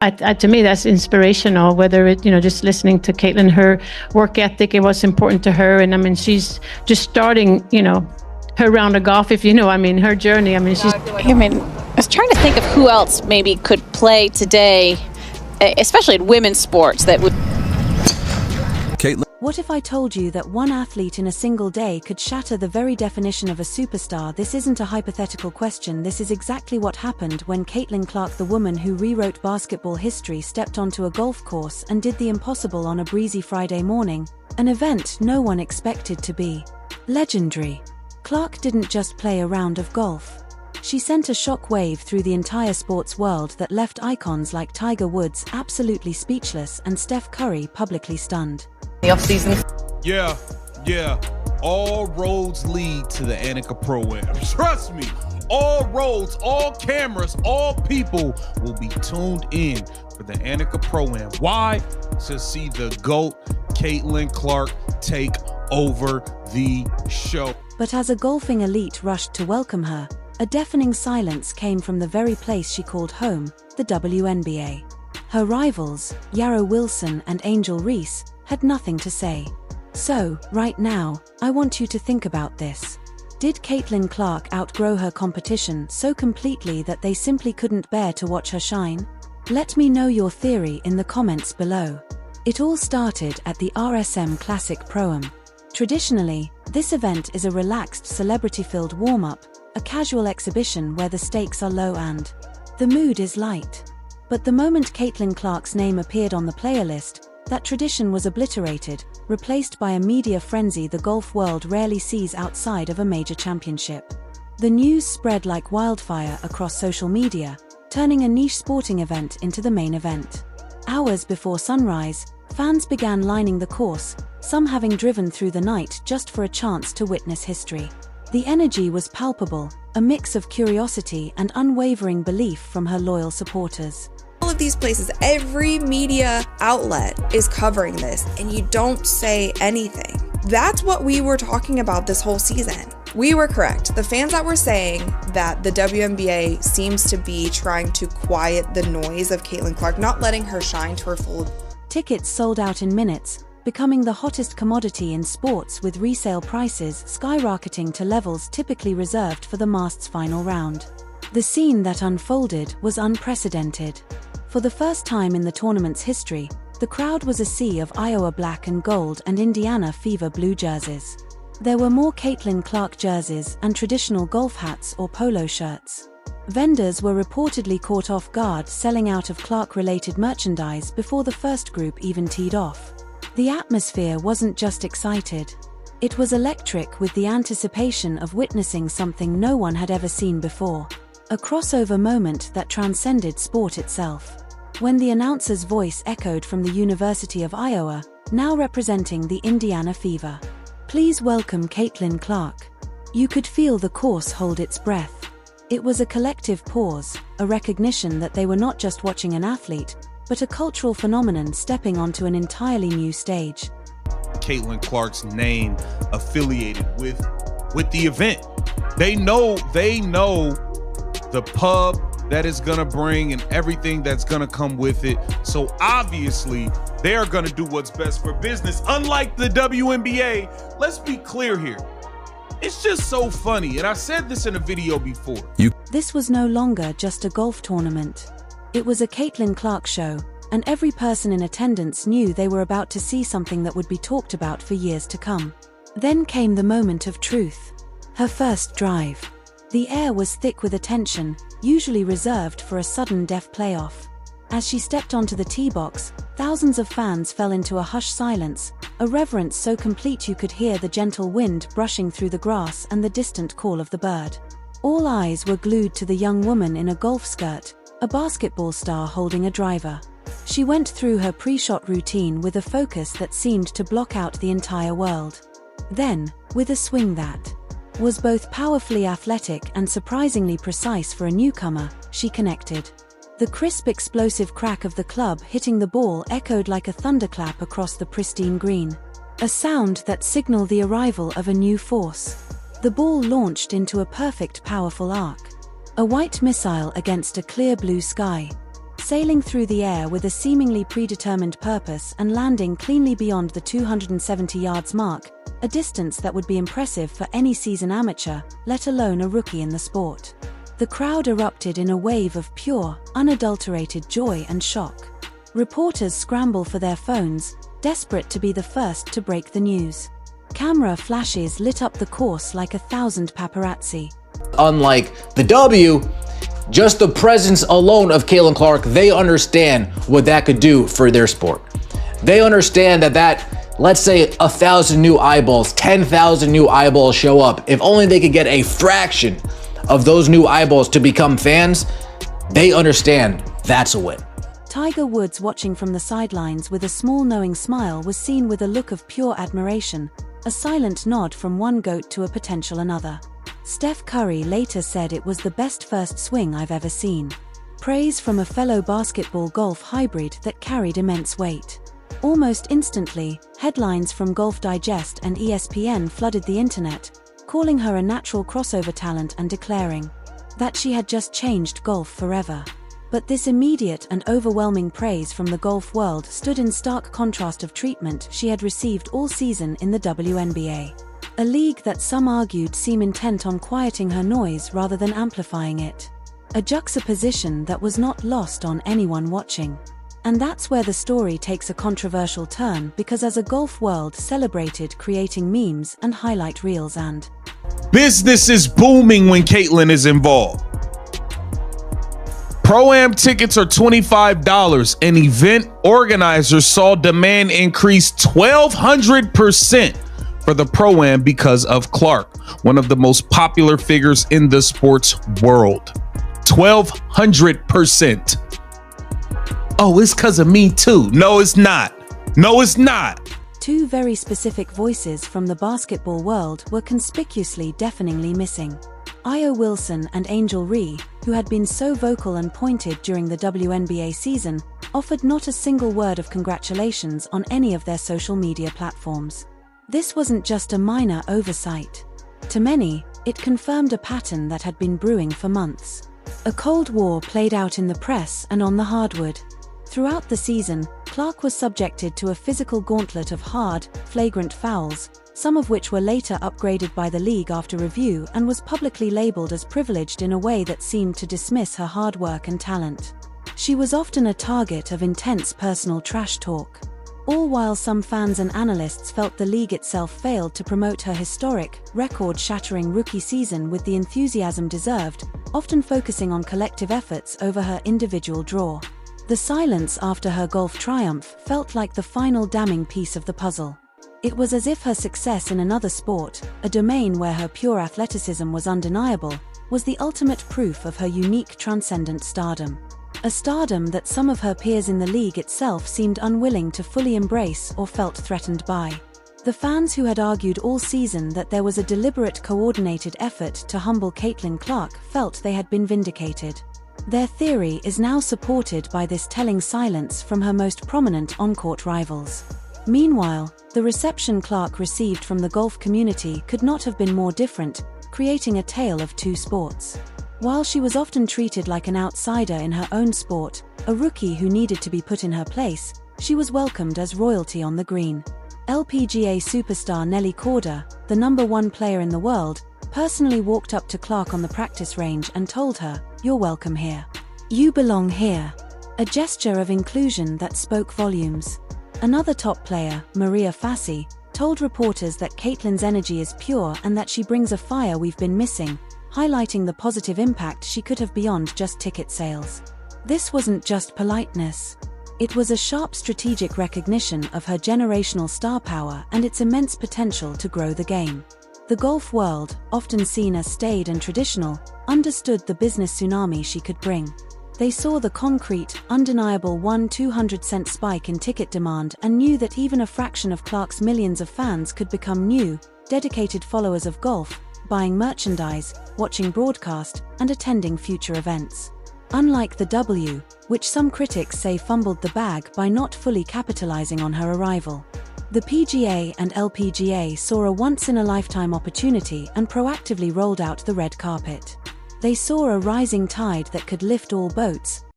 To me, that's inspirational, whether it, just listening to Caitlin, her work ethic, it was important to her. And I mean, she's just starting, her round of golf, if her journey. I was trying to think of who else maybe could play today, especially in women's sports, that would. Caitlin. What if I told you that one athlete in a single day could shatter the very definition of a superstar? This isn't a hypothetical question. This is exactly what happened when Caitlin Clark, the woman who rewrote basketball history, stepped onto a golf course and did the impossible on a breezy Friday morning, an event no one expected to be legendary. Clark didn't just play a round of golf. She sent a shock wave through the entire sports world that left icons like Tiger Woods absolutely speechless and Steph Curry publicly stunned. The off-season. Yeah. All roads lead to the Annika Pro-Am. Trust me, all roads, all cameras, all people will be tuned in for the Annika Pro-Am. Why? To see the GOAT, Caitlin Clark, take over the show. But as a golfing elite rushed to welcome her, a deafening silence came from the very place she called home, the WNBA. Her rivals, Yarrow Wilson and Angel Reese, had nothing to say. So, right now, I want you to think about this. Did Caitlin Clark outgrow her competition so completely that they simply couldn't bear to watch her shine? Let me know your theory in the comments below. It all started at the RSM Classic Pro-Am. Traditionally, this event is a relaxed, celebrity-filled warm-up, a casual exhibition where the stakes are low and the mood is light. But the moment Caitlin Clark's name appeared on the player list, that tradition was obliterated, replaced by a media frenzy the golf world rarely sees outside of a major championship. The news spread like wildfire across social media, turning a niche sporting event into the main event. Hours before sunrise, fans began lining the course, some having driven through the night just for a chance to witness history. The energy was palpable, a mix of curiosity and unwavering belief from her loyal supporters. All of these places, every media outlet is covering this, and you don't say anything. That's what we were talking about this whole season. We were correct. The fans that were saying that the WNBA seems to be trying to quiet the noise of Caitlin Clark, not letting her shine to her full. Tickets sold out in minutes, becoming the hottest commodity in sports, with resale prices skyrocketing to levels typically reserved for the mast's final round. The scene that unfolded was unprecedented. For the first time in the tournament's history, the crowd was a sea of Iowa black and gold and Indiana fever blue jerseys. There were more Caitlin Clark jerseys and traditional golf hats or polo shirts. Vendors were reportedly caught off guard selling out of Clark-related merchandise before the first group even teed off. The atmosphere wasn't just excited. It was electric, with the anticipation of witnessing something no one had ever seen before. A crossover moment that transcended sport itself. When the announcer's voice echoed from the University of Iowa, now representing the Indiana Fever. Please welcome Caitlin Clark. You could feel the course hold its breath. It was a collective pause, a recognition that they were not just watching an athlete, but a cultural phenomenon stepping onto an entirely new stage. Caitlin Clark's name affiliated with the event. They know the pub that is gonna bring and everything that's gonna come with it. So obviously they're gonna do what's best for business. Unlike the WNBA, let's be clear here. It's just so funny, and I said this in a video before. This was no longer just a golf tournament. It was a Caitlin Clark show, and every person in attendance knew they were about to see something that would be talked about for years to come. Then came the moment of truth. Her first drive. The air was thick with attention, usually reserved for a sudden deaf playoff. As she stepped onto the tee box, thousands of fans fell into a hushed silence, a reverence so complete you could hear the gentle wind brushing through the grass and the distant call of the bird. All eyes were glued to the young woman in a golf skirt, a basketball star holding a driver. She went through her pre-shot routine with a focus that seemed to block out the entire world. Then, with a swing that was both powerfully athletic and surprisingly precise for a newcomer, she connected. The crisp, explosive crack of the club hitting the ball echoed like a thunderclap across the pristine green, a sound that signaled the arrival of a new force. The ball launched into a perfect, powerful arc, a white missile against a clear blue sky. sailing through the air with a seemingly predetermined purpose and landing cleanly beyond the 270 yards mark, a distance that would be impressive for any seasoned amateur, let alone a rookie in the sport. The crowd erupted in a wave of pure, unadulterated joy and shock. Reporters scramble for their phones, desperate to be the first to break the news. Camera flashes lit up the course like 1,000 paparazzi. Unlike the W, just the presence alone of Caitlin Clark, they understand what that could do for their sport. They understand that, let's say 1,000 new eyeballs, 10,000 new eyeballs show up. If only they could get a fraction of those new eyeballs to become fans, they understand that's a win. Tiger Woods, watching from the sidelines with a small knowing smile, was seen with a look of pure admiration, a silent nod from one GOAT to a potential another. Steph Curry later said it was the best first swing I've ever seen. Praise from a fellow basketball-golf hybrid that carried immense weight. Almost instantly, headlines from Golf Digest and ESPN flooded the internet, calling her a natural crossover talent and declaring that she had just changed golf forever. But this immediate and overwhelming praise from the golf world stood in stark contrast of treatment she had received all season in the WNBA. A league that some argued seemed intent on quieting her noise rather than amplifying it. A juxtaposition that was not lost on anyone watching. And that's where the story takes a controversial turn, because as a golf world celebrated creating memes and highlight reels, and business is booming when Caitlin is involved. Pro-Am tickets are $25, and event organizers saw demand increase 1,200% for the Pro-Am because of Clark, one of the most popular figures in the sports world. 1,200%. Oh, it's because of me too. No, it's not. No, it's not. Two very specific voices from the basketball world were conspicuously deafeningly missing. Io Wilson and Angel Ree, who had been so vocal and pointed during the WNBA season, offered not a single word of congratulations on any of their social media platforms. This wasn't just a minor oversight. To many, it confirmed a pattern that had been brewing for months. A Cold War played out in the press and on the hardwood. Throughout the season, Clark was subjected to a physical gauntlet of hard, flagrant fouls, some of which were later upgraded by the league after review, and was publicly labeled as privileged in a way that seemed to dismiss her hard work and talent. She was often a target of intense personal trash talk. All while some fans and analysts felt the league itself failed to promote her historic, record-shattering rookie season with the enthusiasm deserved, often focusing on collective efforts over her individual draw. The silence after her golf triumph felt like the final damning piece of the puzzle. It was as if her success in another sport, a domain where her pure athleticism was undeniable, was the ultimate proof of her unique transcendent stardom. A stardom that some of her peers in the league itself seemed unwilling to fully embrace or felt threatened by. The fans who had argued all season that there was a deliberate, coordinated effort to humble Caitlin Clark felt they had been vindicated. Their theory is now supported by this telling silence from her most prominent on-court rivals. Meanwhile, the reception Clark received from the golf community could not have been more different, creating a tale of two sports. While she was often treated like an outsider in her own sport, a rookie who needed to be put in her place, she was welcomed as royalty on the green. LPGA superstar Nelly Korda, the #1 player in the world, personally walked up to Clark on the practice range and told her, "You're welcome here. You belong here." A gesture of inclusion that spoke volumes. Another top player, Maria Fassi, told reporters that Caitlin's energy is pure and that she brings a fire we've been missing, highlighting the positive impact she could have beyond just ticket sales. This wasn't just politeness. It was a sharp strategic recognition of her generational star power and its immense potential to grow the game. The golf world, often seen as staid and traditional, understood the business tsunami she could bring. They saw the concrete, undeniable 1-200-cent spike in ticket demand and knew that even a fraction of Clark's millions of fans could become new, dedicated followers of golf, buying merchandise, watching broadcast, and attending future events. Unlike the W, which some critics say fumbled the bag by not fully capitalizing on her arrival, the PGA and LPGA saw a once-in-a-lifetime opportunity and proactively rolled out the red carpet. They saw a rising tide that could lift all boats,